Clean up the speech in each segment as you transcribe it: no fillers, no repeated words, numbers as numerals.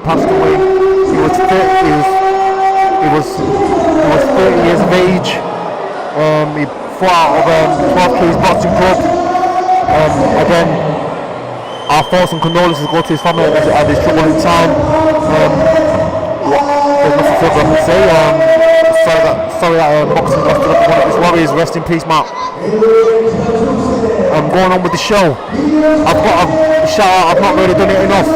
passed away. He was 30 years of age. He fought out of 12 K's boxing club. Again, our thoughts and condolences go to his family at this troubling time. There's nothing further I can say. Sorry that boxing lost to one of his warriors. Rest in peace, Mark. Going on with the show. I've got a shout out. I've not really done it enough.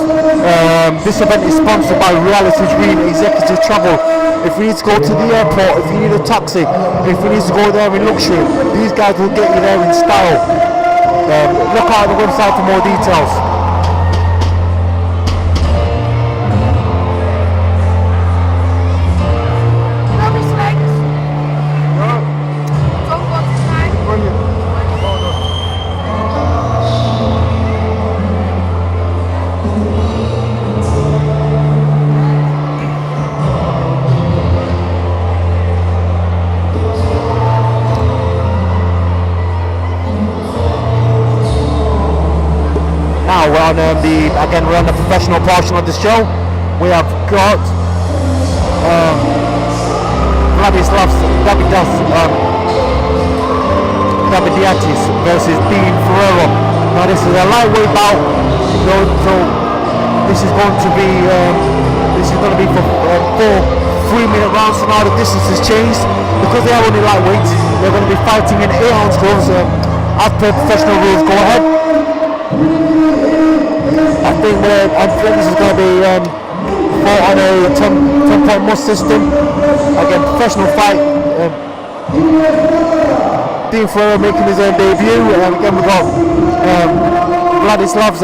This event is sponsored by Reality Dream Executive Travel. If you need to go to the airport, if you need a taxi, if you need to go there in luxury, these guys will get you there in style. Look out at the website for more details. We're on the professional portion of the show. We have got Vladislavs Daviditis versus Ferreira. Now this is a lightweight bout, so this is going to be for 3-minute rounds. So now the distance has changed because they are only lightweights. They're going to be fighting in 8-ounce gloves. As per professional rules, go ahead. I think this is going to be fought on a 10-point must system. Again, professional fight. Ferreira making his own debut. Again, we've got Vladislavs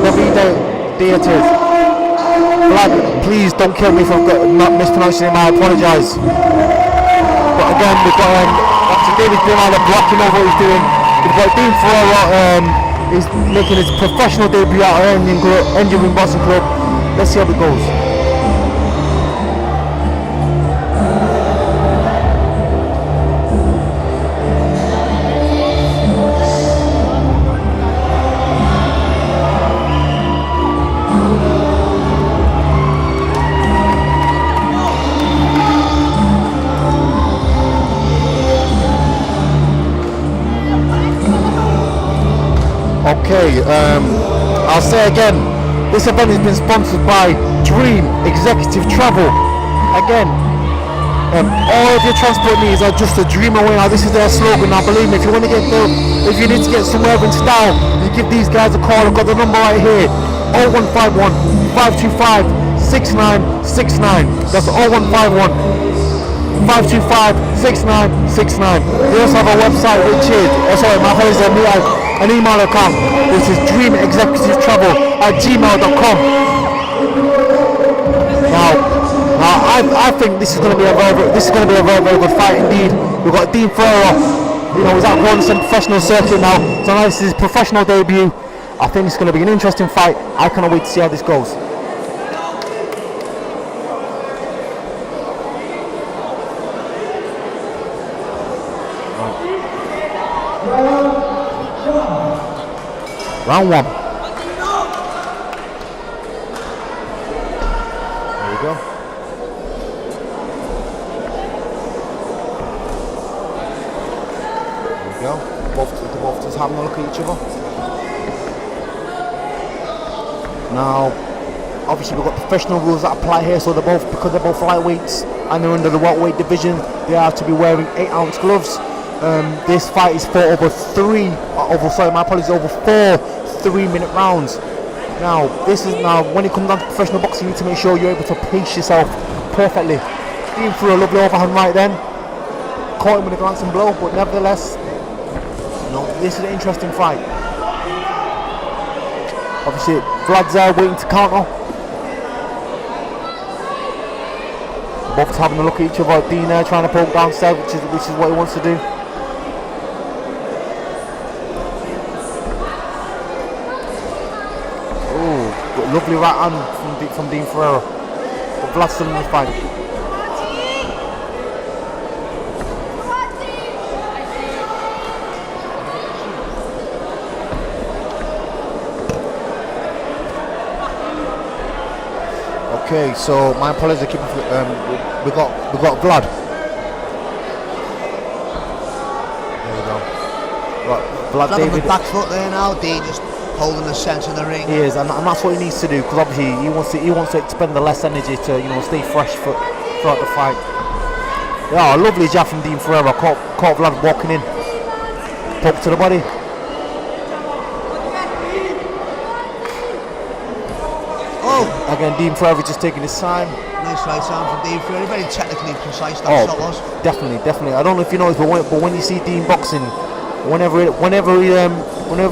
Daviditis. Vlad, please don't kill me for not mispronouncing him. I apologise. But again, we've got after David's been on blocking over what he's doing. We've got Ferreira. He's making his professional debut at our Engine Ring Boxing Club. Let's see how it goes. Okay, I'll say again, this event has been sponsored by Dream Executive Travel. Again, all of your transport needs are just a dream away. Now this is their slogan. Now believe me, if you want to get there, if you need to get somewhere in style, you give these guys a call. I've got the number right here, 0151 525 6969. That's 0151 525 6969. They also have a website which is, an email account, which is dreamexecutivetravel@gmail.com. Now I think this is going to be a very good fight indeed. We've got Dean Ferreira, he's out going to some professional circuit now. So now this is his professional debut. I think it's going to be an interesting fight. I cannot wait to see how this goes. Round one. There you go. There we go. Both just having a look at each other. Now, obviously we've got professional rules that apply here, so because they're both lightweights and they're under the welterweight division, they are to be wearing 8-ounce gloves. This fight is fought over 4 3-minute rounds. Now when it comes down to professional boxing, you need to make sure you're able to pace yourself perfectly. Dean threw a lovely overhand right then, caught him with a glancing blow, but nevertheless, this is an interesting fight. Obviously Vlad's there waiting to counter. Both having a look at each other. Dean there trying to poke downstairs, which is what he wants to do. Lovely right hand from Dean Ferreira. But Vlad's still in the fight. Okay, so my apologies. We got Vlad. There we go. Right, Vlad Vlad on David. the back foot there now. Dean just holding the centre of the ring. He is, and that's what he needs to do, because obviously he wants to expend the less energy to stay fresh throughout the fight. Yeah, lovely jab from Dean Ferreira. Caught Vlad walking in. Poke to the body. Oh! Again, Dean Ferreira just taking his time. Nice right arm from Dean Ferreira. Very technically precise that shot was. Definitely. I don't know if you know this, but when you see Dean boxing, whenever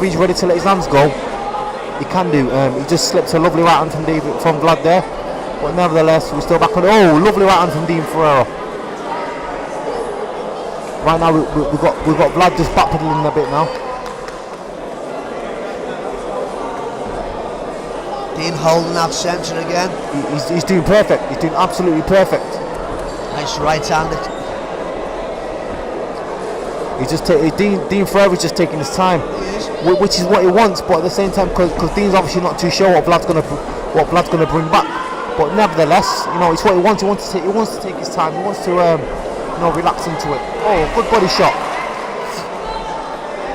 he's ready to let his hands go, he can do. He just slipped a lovely right hand from Vlad there, but nevertheless we're still back on. Oh, lovely right hand from Dean Ferreira. Right now we've got Vlad just backpedaling a bit now. Dean holding that centre again. He's doing perfect. He's doing absolutely perfect. Nice right hand. Dean Ferreira's just taking his time, which is what he wants. But at the same time, because Dean's obviously not too sure what Vlad's gonna bring back. But nevertheless, it's what he wants. He wants to take his time. He wants to relax into it. Oh, good body shot.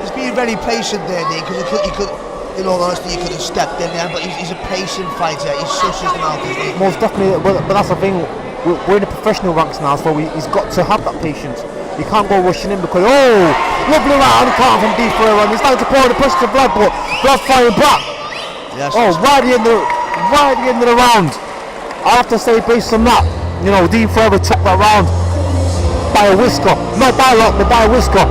He's being very patient there, Dean, because he could. In all honesty, he could have stepped in there, but he's a patient fighter. He shushes them out, isn't he? Most definitely, but that's the thing. We're in the professional ranks now, so he's got to have that patience. You can't go rushing in because lovely right hand count from Dean Ferreira, and he's starting to pour the pressure to Vlad, but Vlad's firing back. Yes. Right at the end of the round. I have to say, based on that, Dean Ferreira took that round by a whisker, not by a lot, but by a whisker.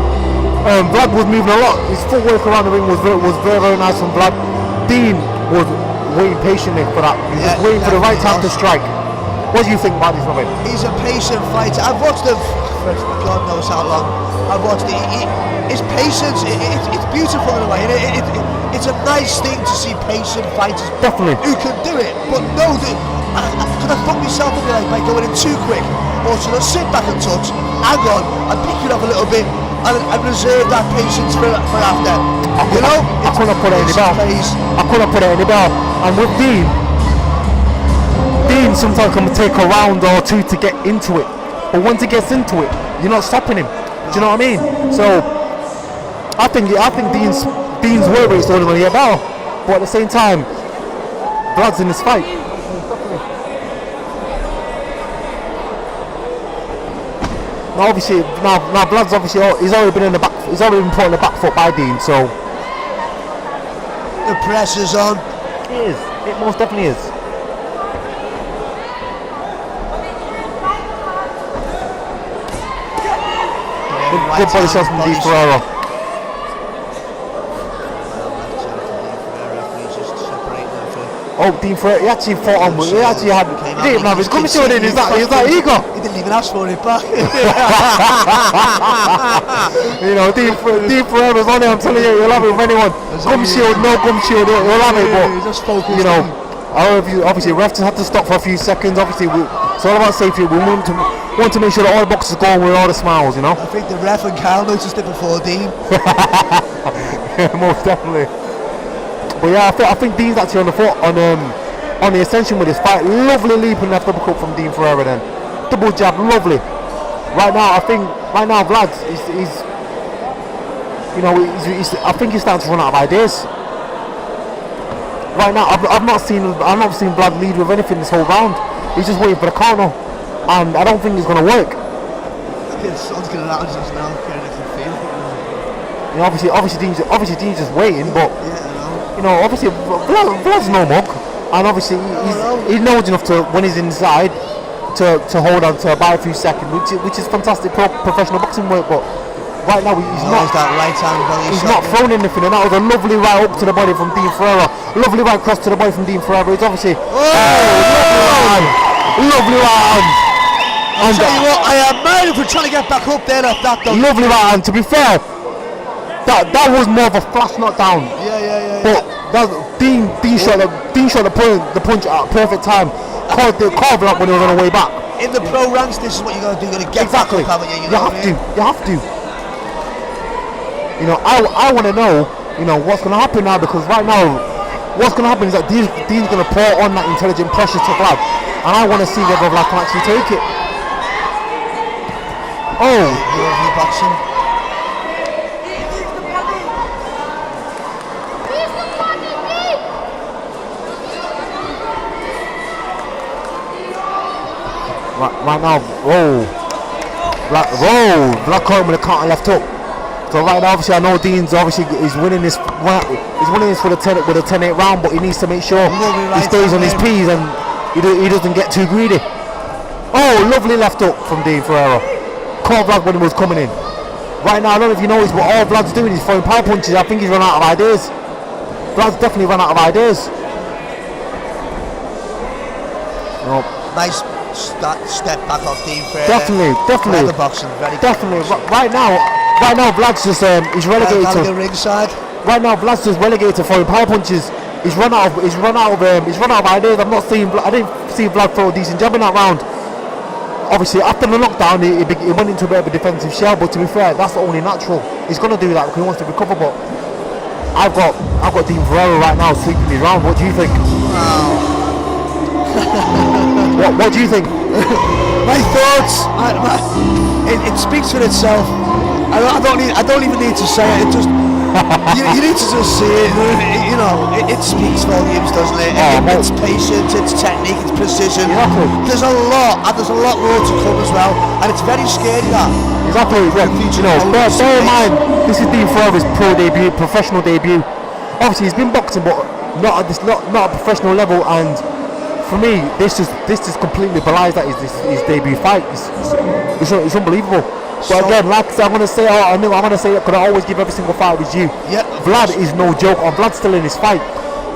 Vlad was moving a lot. His footwork around the ring was very nice from Vlad. Dean was waiting patiently for that. He was waiting for the right time to strike. What do you think about this, Robin? He's a patient fighter. I've watched him for God knows how long. I've watched it. His patience, it's beautiful in a way. It's a nice thing to see patient fighters who can do it, but know that can I fuck myself up by going in too quick, or should I sit back and touch, hang on, and pick it up a little bit, and reserve that patience for after. I couldn't put it any better. And with Dean sometimes can take a round or two to get into it, but once he gets into it, you're not stopping him. Do you know what I mean? So I think Dean's work rate's only going to get better, but at the same time, Vlad's in this fight. Now obviously, Vlad's obviously he's already been put on the back foot by Dean, so the pressure's on. It is. It most definitely is. Good body shots from Dean Ferreira. Oh, Dean Ferreira, he actually fought on with it. He didn't even have his gum shield in. He's that eager. He didn't even ask for it back. Dean Ferreira's on it. I'm telling you, you'll have it with anyone. Gum shield, no gum shield, you'll have it. But just focus. Obviously, refs had to stop for a few seconds. Obviously, it's all about safety. We want to make sure that all the boxers go on with all the smiles. I think the ref and Kyle noticed it before Dean. Most definitely. But yeah, I think Dean's actually on the ascension with this fight. Lovely leap and left uppercut from Dean Ferreira then. Double jab, lovely. Right now Vlad I think he's starting to run out of ideas. Right now, I've not seen Vlad lead with anything this whole round. He's just waiting for the corner, and I don't think it's going to work. Someone's going to out just now, obviously Dean's just waiting, but obviously Vlad's no mug, and obviously he knows enough to, when he's inside, to hold on to about a few seconds, which is fantastic professional boxing work. But right now he's not throwing anything, and that was a lovely right up to the body from Dean Ferreira. Lovely right cross to the body from Dean Ferreira. It's obviously lovely right hand. I'll tell you what, I admire him for trying to get back up there like that though. Lovely right hand. To be fair, that was more of a flash knockdown. Yeah. But Dean shot the punch at a perfect time. Caught Vlad when he was on the way back. In the pro ranks, this is what you got to do. You're going to get back up, haven't you? You have to. I want to know, what's going to happen now, because right now, what's going to happen is that Dean's going to pour on that intelligent pressure to Vlad, and I want to see whether Vlad can actually take it. Oh! Lovely boxing. Right now, Vlad caught him with a counter left hook. So right now, obviously, I know Dean's is winning this. He's winning this with a 10-8 round, but he needs to make sure he stays on his P's and he doesn't get too greedy. Oh, lovely left hook from Dean Ferreira. Caught Vlad when he was coming in. Right now, I don't know if you noticed, but all Vlad's doing is throwing power punches. I think he's run out of ideas. Vlad's definitely run out of ideas. No. Nice step back off Dean Ferreira. Definitely. Boxing, very definitely. Right now, Vlad's just he's relegated to ringside. Right now, Vlad's just relegated to throwing power punches. He's run out of ideas. I didn't see Vlad throw a decent jab in that round. Obviously, after the knockdown, he went into a bit of a defensive shell. But to be fair, that's only natural. He's gonna do that because he wants to recover. But I've got Dean Ferreira right now sweeping his round. What do you think? Wow. What do you think? My thoughts. It speaks for itself. I don't even need to say it. It just you need to just see it. You know, it speaks volumes, doesn't it? It's patience, it's technique, it's precision. Exactly. There's a lot more to come as well, and it's very scary that. Exactly. You know, bear in mind, this is Dean Ferreira's professional debut. Obviously, he's been boxing, but not at a professional level. And for me, this just completely belies that his debut fight. It's unbelievable. But again, like I said, I'm going to say it because I always give every single fight with you. Yep. Vlad is no joke, and Vlad's still in his fight.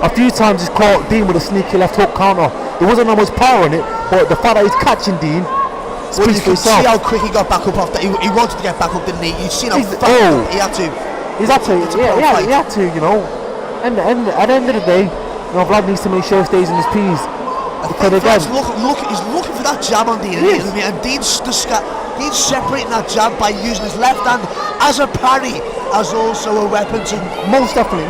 A few times he's caught Dean with a sneaky left hook counter. There wasn't that much power in it, but the fact that he's catching Dean speaks for itself. See how quick he got back up after he wanted to get back up, didn't he? You've seen how fast he had to. He had to, you know. And at the end of the day, you know, Vlad needs to make sure he stays in his P's. Because again, he's looking for that jab on Dean, and Dean's separating that jab by using his left hand as a parry, as also a weapon to. Most definitely.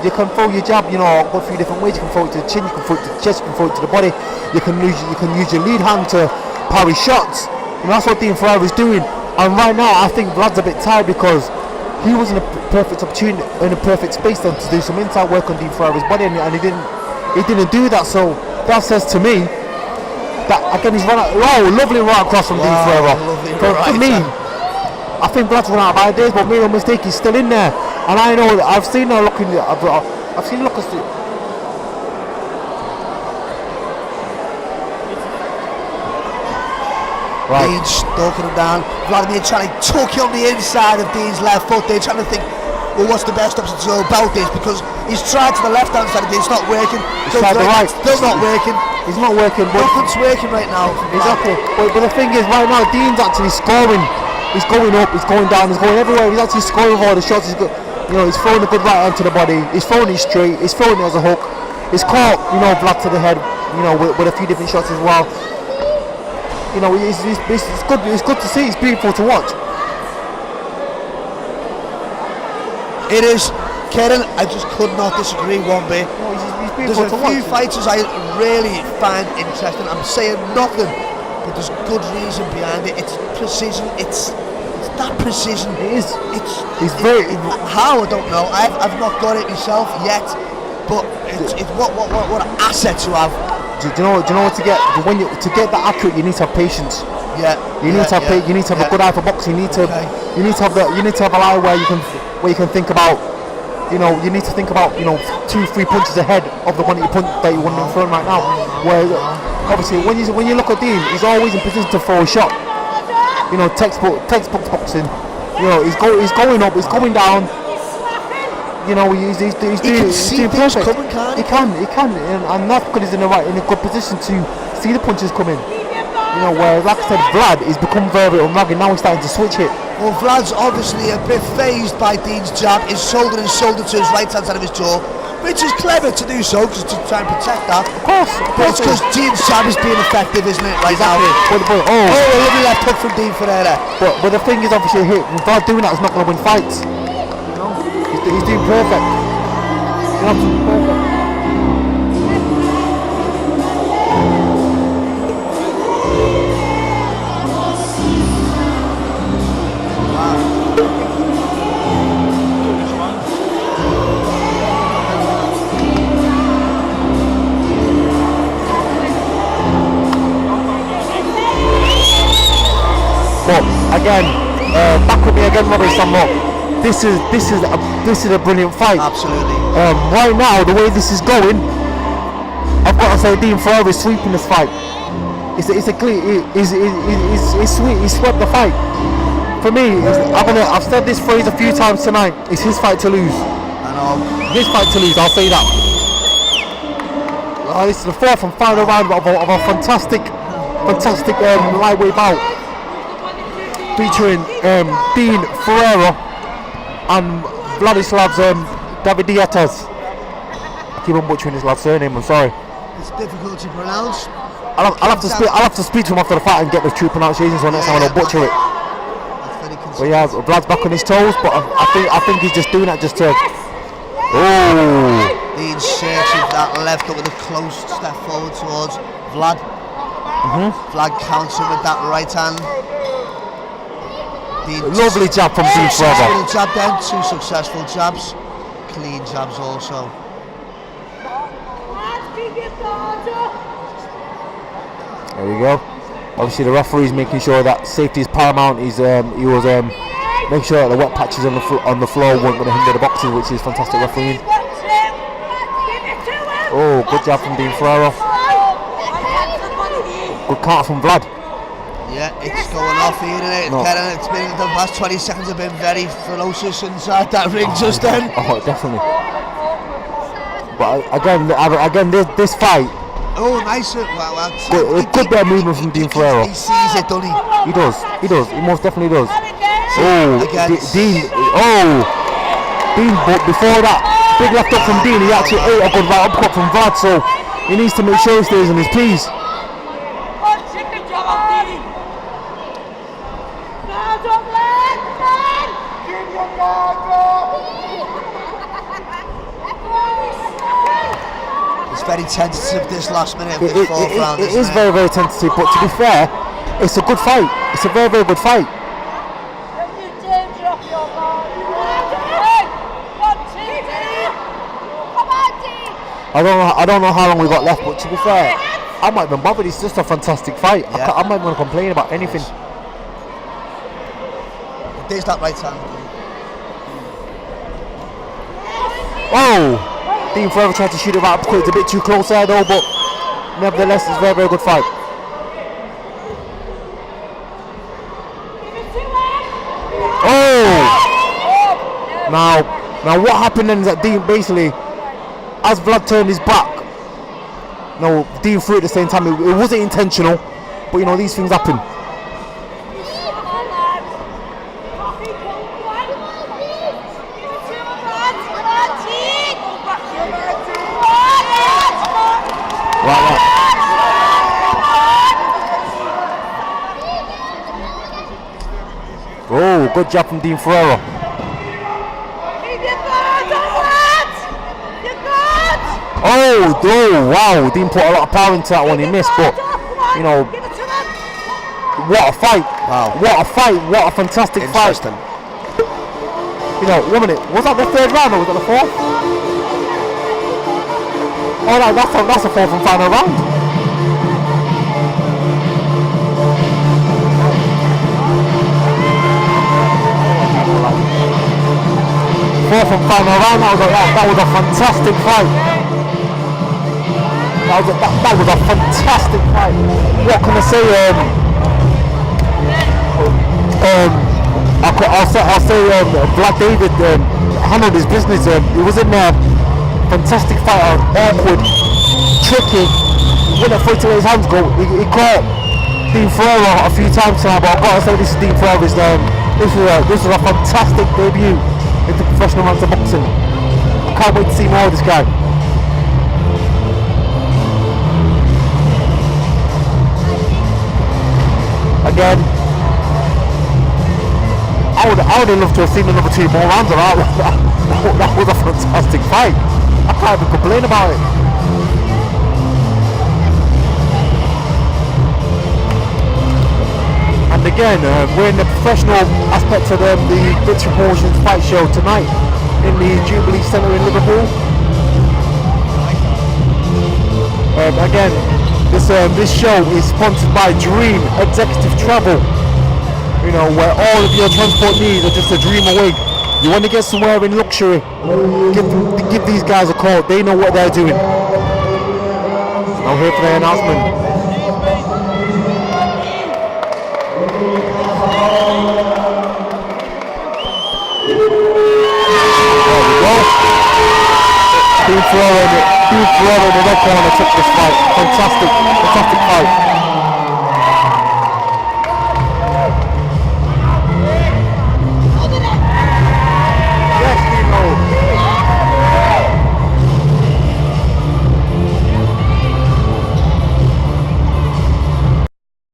You can throw your jab, you know, go a few different ways. You can throw it to the chin, you can throw it to the chest, you can throw it to the body. You can use your lead hand to parry shots. And that's what Dean Ferreira is doing. And right now, I think Vlad's a bit tired because he was in a perfect opportunity, in a perfect space then to do some inside work on Dean Ferreira's body, and he didn't do that. So that says to me that again he's run out. Oh, lovely right across from Dean Ferreira. For me, I think Vlad's run out of ideas, but made no mistake, he's still in there. And I know that I've seen her looking. I've seen Lucas. Right. Dean's stalking him down. Vladimir trying to tuck you on the inside of Dean's left foot. They're trying to think, well, what's the best option to go about this? Because he's tried to the left hand side of Dean, it's not working. He's tried the right. Still not working. He's not working. Nothing's working right now. Exactly. But the thing is, right now, Dean's actually scoring. He's going up, he's going down, he's going everywhere. He's actually scoring with all the shots. He's got, you know, he's throwing a good right hand to the body. He's throwing it straight. He's throwing it as a hook. He's caught, you know, Vlad to the head, you know, with a few different shots as well. You know, it's good. It's good to see. It's beautiful to watch. It is, Karen. I just could not disagree one bit. No, he's there's a few fighters I really find interesting. I'm saying nothing, but there's good reason behind it. It's precision. It's that precision. It is. It's very. How I don't know. I've not got it myself yet, but it's what an asset to have. Do you know what to get? To get that accurate, you need to have patience. Yeah. You need to have a good eye for boxing. You need to have an eye where you can think about. You know, you need to think about, you know, 2-3 punches ahead of the one that you want to throw right now. Where obviously when you look at Dean, he's always in position to throw a shot. You know, textbook boxing. You know, he's going up, he's going down. You know, he's doing perfect. He can, and that's because he's in a good position to see the punches coming. You know, whereas like I said, Vlad has become very unrugged. Now he's starting to switch it. Well, Vlad's obviously a bit phased by Dean's jab. His shoulder to his right hand side of his jaw, which is clever to do so, because to try and protect that. Of course. But it's because Dean's jab is being effective, isn't it, right now? Oh, a lovely left hook from Dean Ferreira. But the thing is, obviously, Vlad doing that is not going to win fights. You know, he's doing perfect. You're absolutely perfect. But again, back with me again, Robbie. Somewhat. This is a brilliant fight. Absolutely. Right now, the way this is going, I've got to say Dean Ferreira is sweeping this fight. It's a clean. He's sweet. He swept the fight. For me, I've said this phrase a few times tonight. It's his fight to lose. I know. His fight to lose. I'll say that. This is the fourth and final round of a fantastic lightweight bout featuring Dean Ferreira and Vladislavs Daviditis. I keep on butchering his last surname. I'm sorry. It's difficult to pronounce. I'll have to speak to him after the fight and get the true pronunciation, so next time I don't butcher it. But yeah, Vlad's back on his toes, but I think he's just doing that just to. Oh! The insertion of that left up with a close step forward towards Vlad. Vlad counts him with that right hand. Lovely jab from Dean Ferreira. Jab then, 2 successful jabs. Clean jabs also. There you go. Obviously the referee's making sure that safety is paramount. He was making sure that the wet patches on the floor weren't going to hinder the boxers, which is fantastic refereeing. Oh, good job from Dean Ferreira. Good counter from Vlad. Yeah, it's going off here, isn't it? No. It's been the past 20 seconds have been very ferocious inside that ring just then. Oh, definitely. But again, this fight. Oh, nice. Good bit of movement from Dean Ferreira. He sees it, doesn't he? He does. He most definitely does. Dean. Dean. But before that, big left up from Dean. He actually ate a good right uppercut from Vlad, so he needs to make sure he stays on his P's. It's very tentative this last minute of the fourth round. It is very, very tentative, but to be fair, it's a good fight. It's a very, very good fight. I don't know how long we got left, but to be fair, I'm not even bothered. It's just a fantastic fight. Yeah. I'm not even going to complain about anything. There's that right hand. Oh! Dean Ferreira tried to shoot it right up quick. It's a bit too close there though, but nevertheless, it's a very, very good fight. Oh! Now what happened then is that Dean basically, as Vlad turned his back, Dean threw it at the same time. It wasn't intentional, but you know, these things happen. Oh, good job from Dean Ferreira. Oh, wow, Dean put a lot of power into that one. He missed, but you know, what a fight! Wow, what a fight! What a fantastic fight! You know, 1 minute. Was that the third round or was that the fourth? Oh no, that's the fourth and final round. Fourth and final round. That was a fantastic fight. That was a fantastic fight. What can I say? I'll say Black David handled his business. He was in there. Fantastic fight, awkward, tricky. When the fight to let his hands go, he caught Dean Ferreira a few times tonight, but I've got to say this is Dean Ferreira's. This was a fantastic debut into professional rounds of boxing. I can't wait to see more of this guy. Again, I would have loved to have seen another 2 more rounds of that. That was a fantastic fight. I can't even complain about it. And again, we're in the professional aspect of the Victory Promotions fight show tonight in the Jubilee Centre in Liverpool. Again, this show is sponsored by Dream Executive Travel. You know, where all of your transport needs are just a dream away. You want to get somewhere in luxury, give these guys a call. They know what they're doing. Now here for the announcement. There we go. Team Ferreira in the red corner took this fight. Fantastic fight.